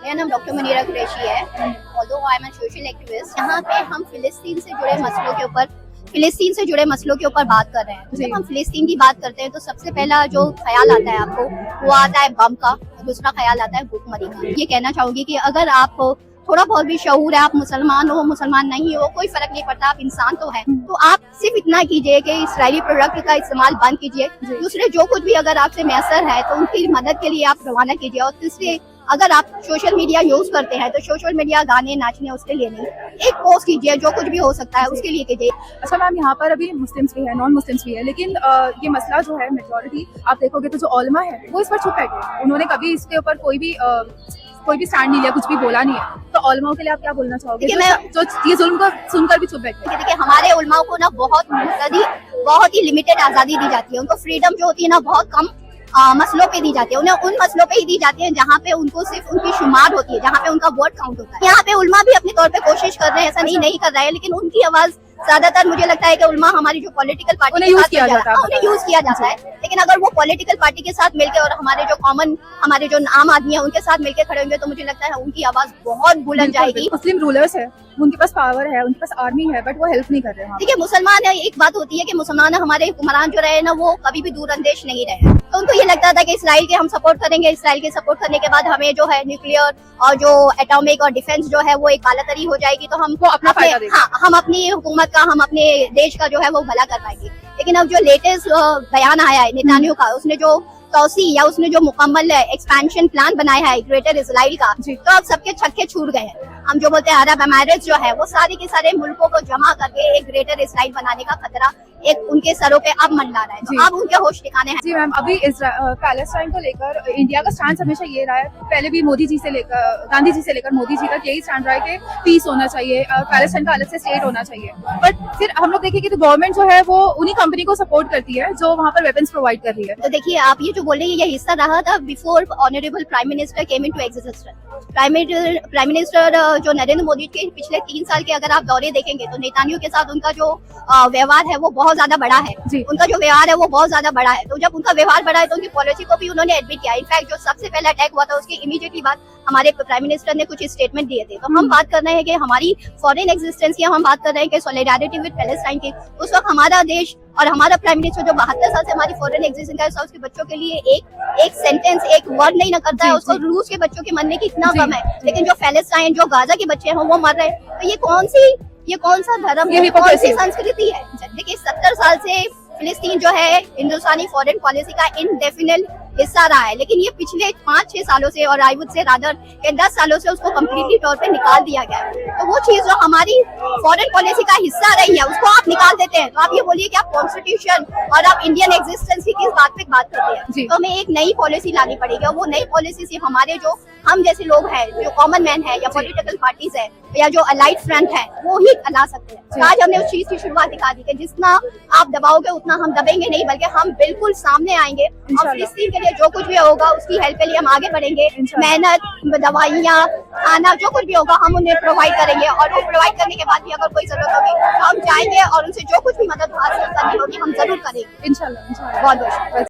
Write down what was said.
मेरा नाम डॉक्टर मुनीरा कुरैशी है। Although I am a social activist. यहाँ पे हम फिलिस्तीन से जुड़े मसलों के ऊपर बात कर रहे हैं। जब हम फिलिस्तीन की बात करते हैं तो सबसे पहला जो ख्याल आता है आपको वो आता है बम का, दूसरा ख्याल आता है भूखमरी का। ये कहना चाहूंगी कि अगर आप थोड़ा बहुत भी शऊर है, आप मुसलमान हो मुसलमान नहीं हो, कोई फर्क नहीं पड़ता, आप इंसान तो है, तो आप सिर्फ इतना कीजिए कि इस्राएली प्रोडक्ट का इस्तेमाल बंद कीजिए। दूसरे जो कुछ भी अगर आपसे मैसर है तो उनकी मदद के लिए आप रवाना कीजिए। और तीसरे, अगर आप सोशल मीडिया यूज करते हैं तो सोशल मीडिया गाने नाचने उसके लिए नहीं, एक पोस्ट कीजिए, जो कुछ भी हो सकता है उसके लिए कीजिए। अच्छा मैम, यहाँ पर अभी मुस्लिम्स भी है, नॉन मुस्लिम्स भी है, लेकिन ये मसला जो है मेजॉरिटी आप देखोगे तो जो ओलमा है वो इस पर चुप बैठे। उन्होंने कभी इसके ऊपर कोई भी स्टैंड नहीं लिया, कुछ भी बोला नहीं है। तो उलमाओं के लिए आप क्या बोलना चाहोगे जो ये जुल्म को सुनकर भी चुप बैठे? देखिए, हमारे उलमाओं को ना बहुत ही लिमिटेड आजादी दी जाती है। उनको फ्रीडम जो होती है ना बहुत कम मसलों पे दी जाती है। उन्हें उन मसलों पे ही दी जाती है जहाँ पे उनको सिर्फ उनकी शुमार होती है, जहाँ पे उनका वोट काउंट होता है। यहाँ पे उलमा भी अपने तौर पे कोशिश कर रहे हैं, ऐसा नहीं कर रहे हैं, लेकिन उनकी आवाज ज्यादातर मुझे लगता है कि उलमा हमारी जो पॉलिटिकल पार्टी उन्हें यूज किया जाता है। लेकिन अगर वो पॉलिटिकल पार्टी के साथ मिलकर और हमारे जो आम आदमी है उनके साथ मिलकर खड़े होंगे तो मुझे लगता है उनकी आवाज बहुत बुलंद जाएगी। मुस्लिम रूलर्स है, उनके पास पावर है, उनके पास आर्मी है, बट वो हेल्प नहीं कर रहे हैं। देखिए, मुसलमान है, एक बात होती है कि मुसलमान हमारे हुक्मरान जो रहे ना वो कभी भी दूर अंदेश नहीं रहे। तो उनको ये लगता था कि इसराइल के हम सपोर्ट करेंगे, इसराइल के सपोर्ट करने के बाद हमें जो है न्यूक्लियर और जो एटॉमिक और डिफेंस जो है वो एक बालातरी हो जाएगी, तो हम हम अपनी हुकूमत का, हम अपने देश का जो है वो भला कर पाएंगे। लेकिन अब जो लेटेस्ट बयान आया है नेतान्याहू का, उसने जो उसने जो मुकम्मल एक्सपेंशन प्लान बनाया है ग्रेटर इजराइल का, तो अब सबके छक्के छूट गए हैं। हम जो बोलते हैं अरब अमीरात जो है वो सारे के सारे मुल्कों को जमा करके एक ग्रेटर इजराइल बनाने का खतरा एक उनके सरों पे अब मंडरा रहा है। तो अब उनके होश ठिकाने हैं। जी मैम, अभी पैलेस्टाइन को लेकर इंडिया का स्टैंड हमेशा ये रहा है, पहले भी गांधी जी से लेकर मोदी जी तक यही स्टैंड रहा है कि पीस होना चाहिए, पैलेस्टाइन का अलग से स्टेट होना चाहिए। बट फिर हम लोग देखेंगे कि गवर्नमेंट जो है वो उन्हीं कंपनी को सपोर्ट करती है जो वहाँ पर वेपन्स प्रोवाइड कर रही है। तो देखिए, आप ये जो बोल रहे हैं ये हिस्सा रहा था before honourable prime minister came into existence. Prime minister जो नरेंद्र मोदी के पिछले 3 साल के अगर आप दौरे देखेंगे तो नेतान्याहू के साथ उनका जो व्यवहार है वो बहुत ज्यादा बड़ा है। उनका जो व्यवहार है वो बहुत ज्यादा बड़ा है। तो जब उनका व्यवहार बड़ा है तो उनकी पॉलिसी को भी उन्होंने एडमिट किया। इनफैक्ट जो सबसे पहला अटैक हुआ था उसकी इमीडिएटली बाद हमारे प्राइम मिनिस्टर ने कुछ स्टेटमेंट दिए थे। तो हम बात कर रहे हैं कि हमारी फॉरेन एग्जिस्टेंस की, हम बात कर रहे हैं कि सॉलिडारिटी विद पैलेस्टाइन की। उस वक्त हमारा देश और हमारा प्राइम मिनिस्टर जो 72 साल से हमारी फॉरेन एग्जिस्टेंस का उसके बच्चों के लिए एक सेंटेंस, एक वर्ड नहीं ना करता है। उसको रूस के बच्चों के मरने की इतना गम है, लेकिन जो पैलेस्टाइन, जो गाजा के बच्चे हैं वो मर रहे हैं। तो ये कौन सा धर्म, ये कौन सी संस्कृति है? देखिए, 70 साल से फिलिस्तीन जो है हिंदुस्तानी फॉरेन पॉलिसी का इनडेफिनिट हिस्सा रहा है, लेकिन ये पिछले 5-6 सालों से और आई वुड से रादर 10 सालों से उसको कम्प्लीटली तौर पे निकाल दिया गया है। तो वो चीज जो हमारी फॉरेन पॉलिसी का हिस्सा रही है उसको आप निकाल देते हैं। तो आप ये बोलिए कि आप कॉन्स्टिट्यूशन और आप इंडियन एग्जिस्टेंस की किस बात पे बात करते हैं? तो हमें एक नई पॉलिसी लानी पड़ेगी और वो नई पॉलिसी सिर्फ हमारे जो हम जैसे लोग हैं, जो कॉमन मैन है या पॉलिटिकल पार्टीज है या जो अलाइड फ्रंट है, वो ही ला सकते हैं। तो आज हमने उस चीज की शुरुआत दिखा दी कि जितना आप दबाओगे उतना हम दबेंगे नहीं, बल्कि हम बिल्कुल सामने आएंगे और फिलिस्तीन के लिए जो कुछ भी होगा उसकी हेल्प के लिए हम आगे बढ़ेंगे। मेहनत, दवाइयाँ, खाना, जो कुछ भी होगा हम उन्हें प्रोवाइड करेंगे। और वो प्रोवाइड करने के बाद भी अगर कोई जरूरत होगी तो हम जाएंगे और उनसे जो कुछ भी मदद हासिल करनी होगी हम जरूर करेंगे। इंशाल्लाह। बहुत बहुत